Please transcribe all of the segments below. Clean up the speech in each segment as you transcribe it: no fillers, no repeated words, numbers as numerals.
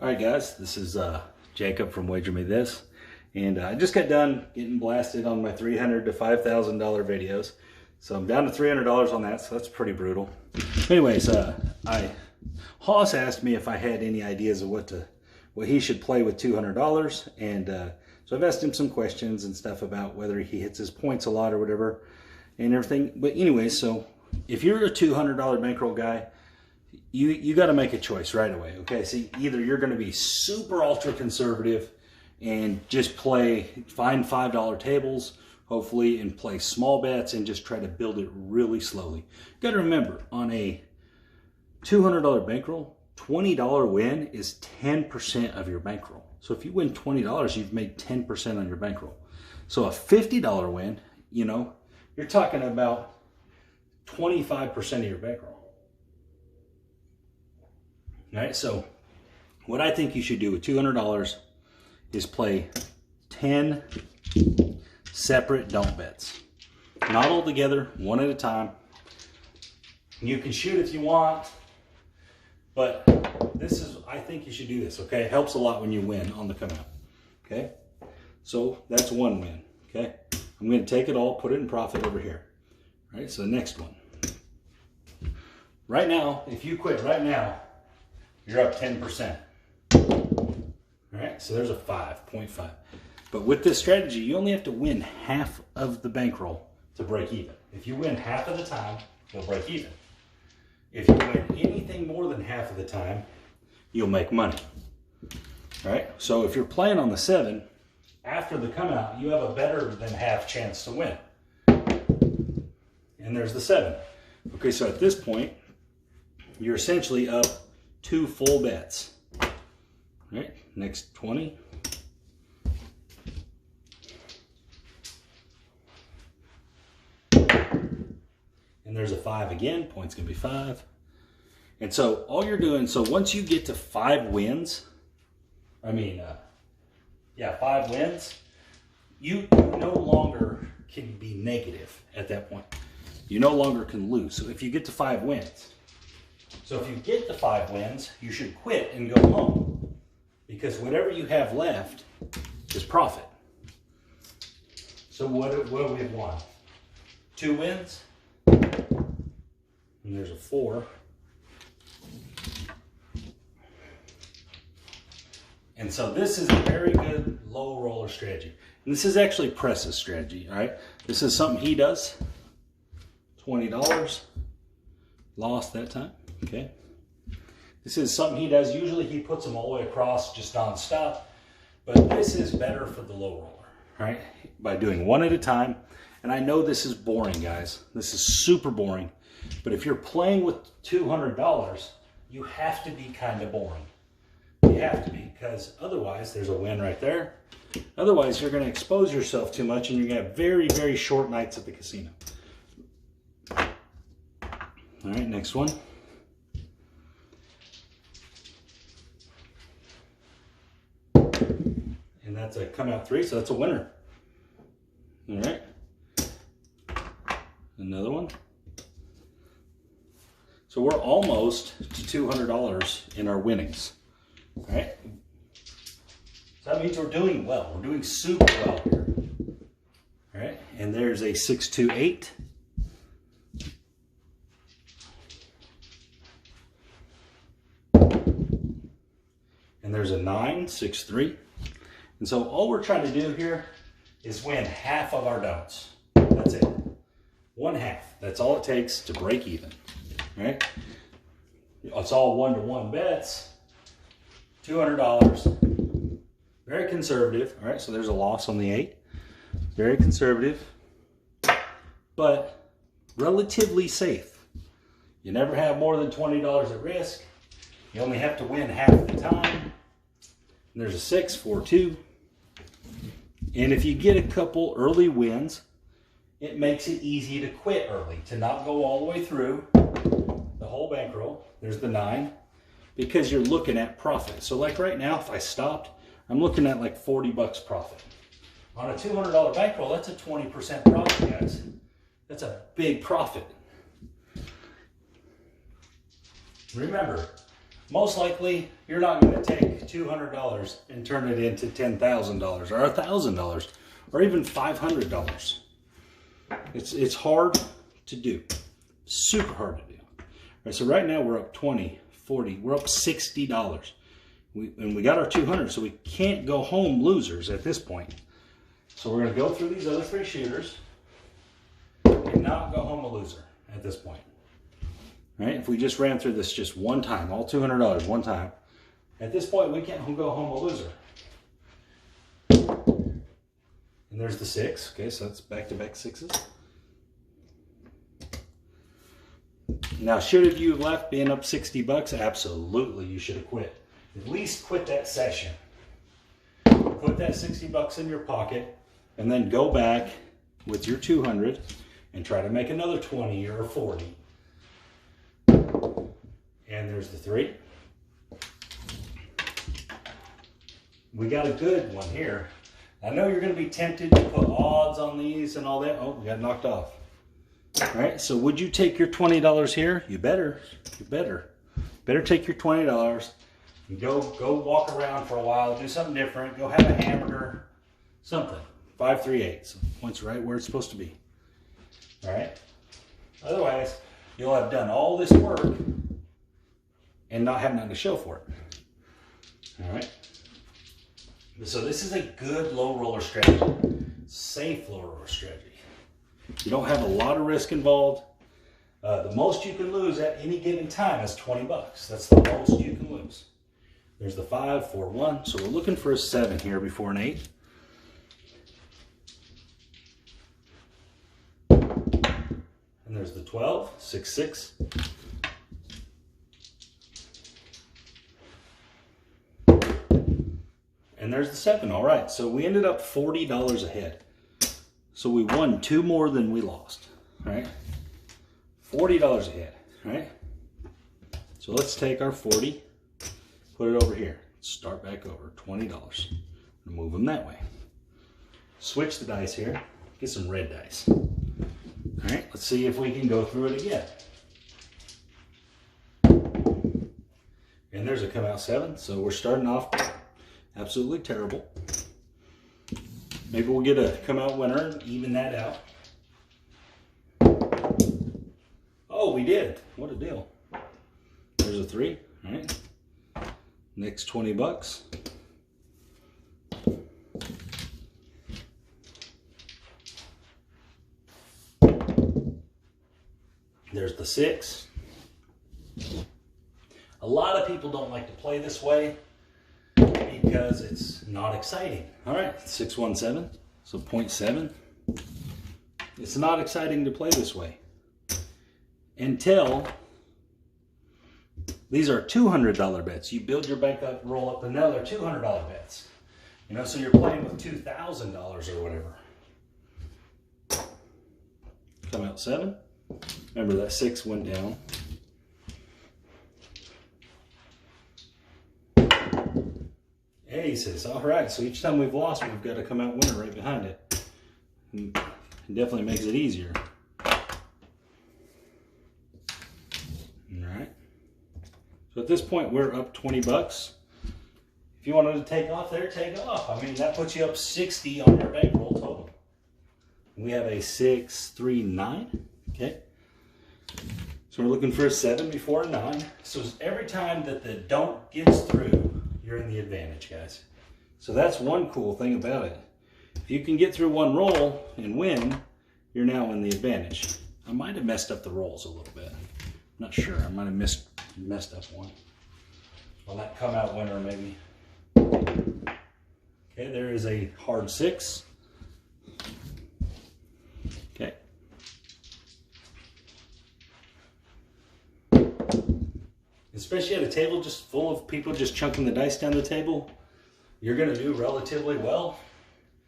All right, guys, this is Jacob from Wager Me This, and I just got done getting blasted on my $300 to $5,000 videos, so I'm down to $300 on that, so that's pretty brutal. Anyways, HOSS asked me if I had any ideas of what he should play with $200, and so I've asked him some questions and stuff about whether he hits his points a lot or whatever, and everything. But anyways, so if you're a $200 bankroll guy, you got to make a choice right away, okay? See, either you're going to be super ultra conservative and just find $5 tables, hopefully, and play small bets and just try to build it really slowly. You got to remember, on a $200 bankroll, $20 win is 10% of your bankroll. So if you win $20, you've made 10% on your bankroll. So a $50 win, you know, you're talking about 25% of your bankroll. All right, so what I think you should do with $200 is play 10 separate don't bets. Not all together, one at a time. You can shoot if you want, but I think you should do this, okay? It helps a lot when you win on the come out, okay? So that's one win, okay? I'm gonna take it all, put it in profit over here. All right, so the next one. Right now, if you quit right now, you're up 10%. All right, so there's a 5.5. But with this strategy, you only have to win half of the bankroll to break even. If you win half of the time, you'll break even. If you win anything more than half of the time, you'll make money. All right, so if you're playing on the 7, after the come out, you have a better than half chance to win. And there's the 7. Okay, so at this point, you're essentially up 2 full bets. All right, next 20. And there's a 5 again, point's gonna be 5. And so all you're doing, so once you get to 5 wins, 5 wins, you no longer can be negative at that point. You no longer can lose. So if you get to 5 wins, so if you get to 5 wins, you should quit and go home, because whatever you have left is profit. So what do we have won? 2 wins, and there's a 4. And so this is a very good low roller strategy. And this is actually Press's strategy, all right? This is something he does. $20, lost that time. Okay, this is something he does. Usually he puts them all the way across just non-stop, but this is better for the low roller, right? By doing one at a time. And I know this is boring, guys. This is super boring, but if you're playing with $200, you have to be kind of boring. You have to be, because otherwise, there's a win right there. Otherwise, you're going to expose yourself too much and you're going to have very, very short nights at the casino. All right, next one. And that's a come out 3, so that's a winner. All right. Another one. So we're almost to $200 in our winnings. All right. So that means we're doing well. We're doing super well here. All right. And there's a 6-2-8. And there's a 9-6-3. And so all we're trying to do here is win half of our don'ts. That's it. 1/2. That's all it takes to break even. All right? It's all 1-to-1 bets. $200. Very conservative. All right, so there's a loss on the 8. Very conservative, but relatively safe. You never have more than $20 at risk. You only have to win half the time. And there's a 6, 4-2. And if you get a couple early wins, it makes it easy to quit early, to not go all the way through the whole bankroll. There's the 9, because you're looking at profit. So like right now, if I stopped, I'm looking at like 40 bucks profit. On a $200 bankroll, that's a 20% profit, guys. That's a big profit. Remember, most likely you're not going to take $200 and turn it into $10,000 or $1,000 or even $500. It's hard to do, super hard to do. All right, so right now we're up 20, 40, we're up $60. And we got our 200, so we can't go home losers at this point. So we're going to go through these other 3 shooters and not go home a loser at this point. All right, if we just ran through this just one time, all $200 one time, at this point we can't go home a loser. And there's the 6. Okay, so that's back-to-back 6s. Now, should you have left being up $60? Absolutely, you should have quit. At least quit that session. Put that $60 in your pocket, and then go back with your 200 and try to make another 20 or 40. And there's the 3. We got a good one here. I know you're going to be tempted to put odds on these and all that. Oh, we got knocked off. All right, so would you take your $20 here? You better. You better take your $20 and go walk around for a while, do something different, go have a hamburger, something. 5, 3, 8. So points right where it's supposed to be. All right. Otherwise, you'll have done all this work and not have nothing to show for it. All right. So this is a good low roller strategy, safe low roller strategy. You don't have a lot of risk involved. The most you can lose at any given time is $20. That's the most you can lose. There's the 5, 4, 1. So we're looking for a 7 here before an 8. And there's the 12, 6, 6. And there's the 7. All right, so we ended up $40 ahead. So we won 2 more than we lost. All right, $40 ahead. All right. So let's take our 40, put it over here. Start back over, $20. Move them that way. Switch the dice here. Get some red dice. All right, let's see if we can go through it again. And there's a come out 7. So we're starting off absolutely terrible. Maybe we'll get a come out winner and even that out. Oh, we did. What a deal. There's a 3. All right. Next $20. There's the 6. A lot of people don't like to play this way because it's not exciting. All right, 617, so 0.7. It's not exciting to play this way until these are $200 bets. You build your bank up, roll up another $200 bets. You know, so you're playing with $2,000 or whatever. Come out 7. Remember that 6 went down. Aces. All right, so each time we've lost, we've got to come out winner right behind it. And it definitely makes it easier. All right. So at this point, we're up $20. If you wanted to take off there, take off. I mean, that puts you up 60 on your bankroll total. We have a 6, 3, 9. Okay. So we're looking for a 7 before a 9. So every time that the don't gets through, you're in the advantage, guys. So that's one cool thing about it. If you can get through one roll and win, you're now in the advantage. I might have messed up the rolls a little bit. I'm not sure. I might have messed up one. Well, that come out winner maybe. Okay, there is a hard 6. Okay. Especially at a table just full of people just chunking the dice down the table, you're going to do relatively well.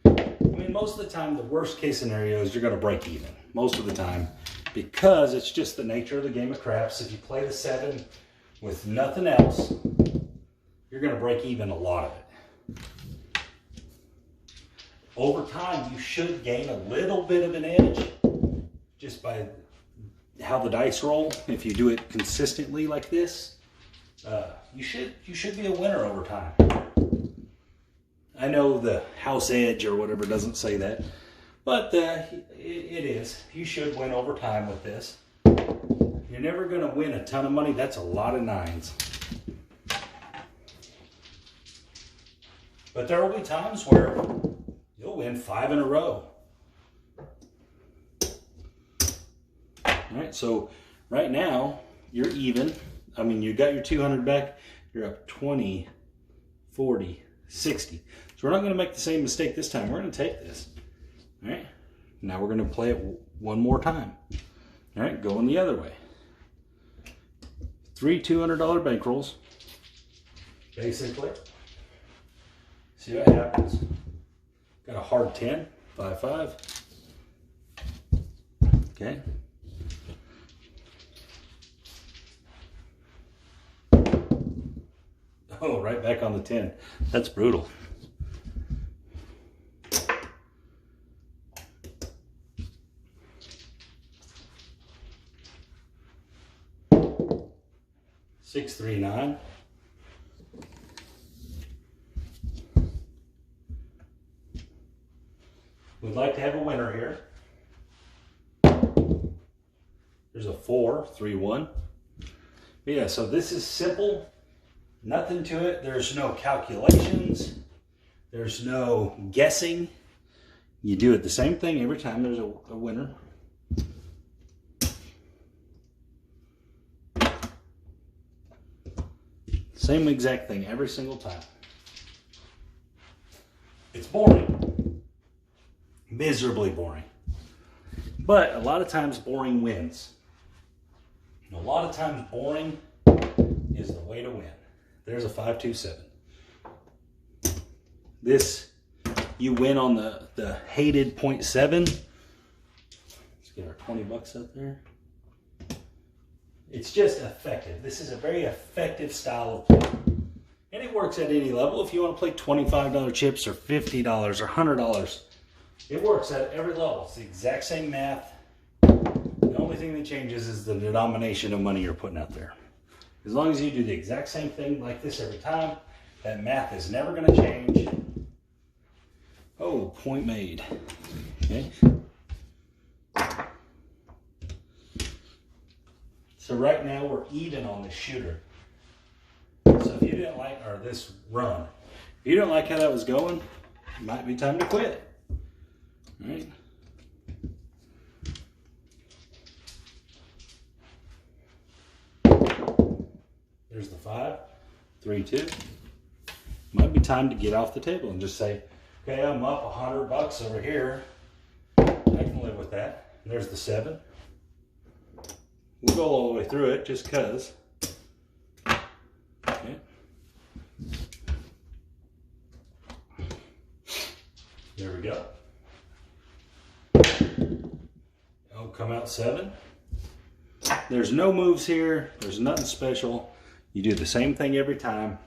I mean, most of the time, the worst case scenario is you're going to break even. Most of the time, because it's just the nature of the game of craps. If you play the 7 with nothing else, you're going to break even a lot of it. Over time, you should gain a little bit of an edge just by how the dice roll. If you do it consistently like this, you should be a winner over time. I know the house edge or whatever doesn't say that, but it is. You should win over time with this. You're never going to win a ton of money. That's a lot of 9s. But there will be times where you'll win 5 in a row. All right, so right now you're even. I mean, you got your 200 back. You're up 20, 40, 60. So we're not going to make the same mistake this time. We're going to take this. All right. Now we're going to play it one more time. All right, going the other way. 3 $200 bankrolls. Basically. See what happens. Got a hard 10, 5 5. Okay. Oh, right back on the 10. That's brutal. Six, 3, 9. We'd like to have a winner here. There's a 4, 3, 1. But yeah, so this is simple. Nothing to it. There's no calculations. There's no guessing. You do it the same thing every time there's a winner. Same exact thing every single time. It's boring. Miserably boring. But a lot of times boring wins. And a lot of times boring is the way to win. There's a 5 2 7. This, you win on the hated 0.7. Let's get our 20 bucks up there. It's just effective. This is a very effective style of play. And it works at any level. If you want to play $25 chips or $50 or $100, it works at every level. It's the exact same math. The only thing that changes is the denomination of money you're putting out there. As long as you do the exact same thing like this every time, that math is never going to change. Oh, point made. Okay. So right now we're even on this shooter. So if you didn't like, or this run, if you didn't like how that was going, it might be time to quit. All right. There's the 5, 3 2. Might be time to get off the table and just say, okay, I'm up $100 over here. I can live with that. And there's the 7. We'll go all the way through it just because. Okay. There we go. I'll come out 7. There's no moves here. There's nothing special. You do the same thing every time.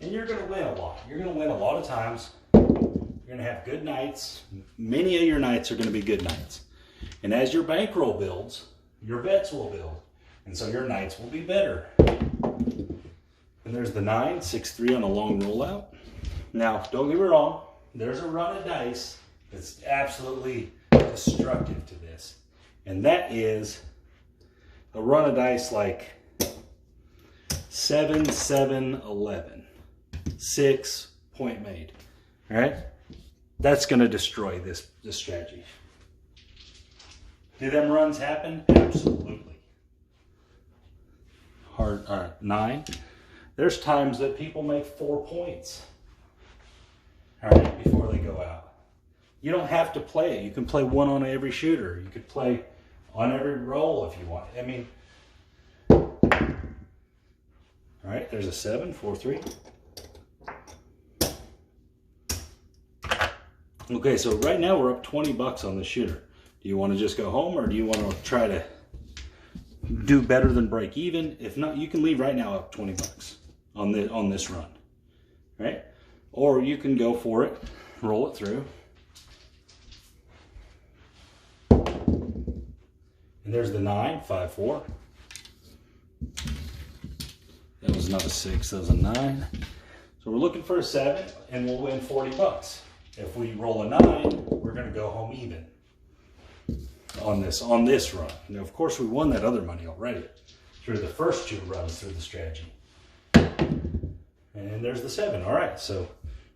And you're going to win a lot. You're going to win a lot of times. You're going to have good nights. Many of your nights are going to be good nights. And as your bankroll builds, your bets will build. And so your nights will be better. And there's the 9, 6 3 on a long rollout. Now, don't get me wrong. There's a run of dice that's absolutely destructive to this. And that is a run of dice like 7 7 11. 6 point made. All right? That's going to destroy this strategy. Do them runs happen? Absolutely. Hard 9. There's times that people make 4 points. All right, before they go out. You don't have to play it. You can play one on every shooter. You could play on every roll if you want. I mean, all right, there's a 7, 4 3. Okay, so right now we're up $20 on the shooter. Do you want to just go home, or do you want to try to do better than break even? If not, you can leave right now up $20 on this run, right? Or you can go for it, roll it through. And there's the 9, 5 4. That was was not a 6, that was a 9. So we're looking for a 7, and we'll win 40 bucks. If we roll a 9, we're going to go home even on this run. Now, of course, we won that other money already through the first 2 runs through the strategy. And there's the 7. All right, so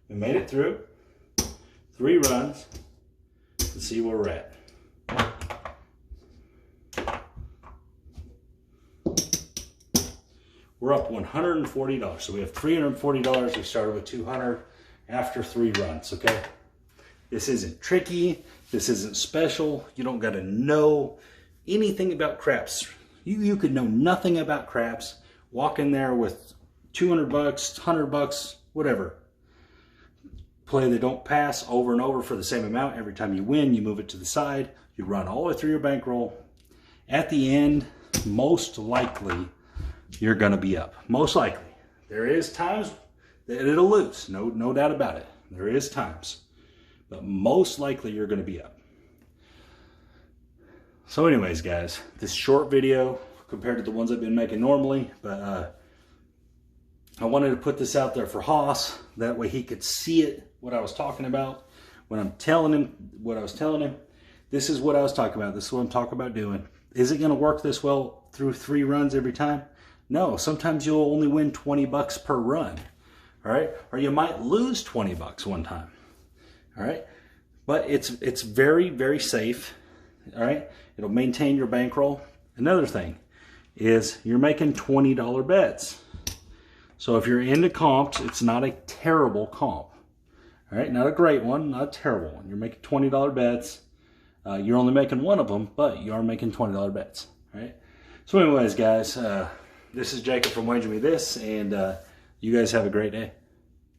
we made it through 3 runs. Let's see where we're at. We're up $140. So we have $340. We started with $200 after 3 runs, okay? This isn't tricky. This isn't special. You don't got to know anything about craps. You could know nothing about craps. Walk in there with 200 bucks, 100 bucks, whatever. Play the don't pass over and over for the same amount. Every time you win, you move it to the side. You run all the way through your bankroll. At the end, most likely, you're going to be up. Most likely. There is times that it'll lose. No doubt about it. There is times. But most likely, you're going to be up. So anyways, guys, this short video compared to the ones I've been making normally, but I wanted to put this out there for HOSS. That way he could see it, what I was talking about. When I'm telling him what I was telling him, this is what I was talking about. This is what I'm talking about doing. Is it going to work this well through 3 runs every time? No, sometimes you'll only win 20 bucks per run. All right, or you might lose 20 bucks one time. All right, but it's very, very safe. All right, it'll maintain your bankroll. Another thing is you're making $20 bets. So if you're into comps, it's not a terrible comp. All right, not a great one, not a terrible one. You're making $20 bets. You're only making one of them, but you are making $20 bets. All right. So anyways, guys, this is Jacob from Wager Me This, and you guys have a great day.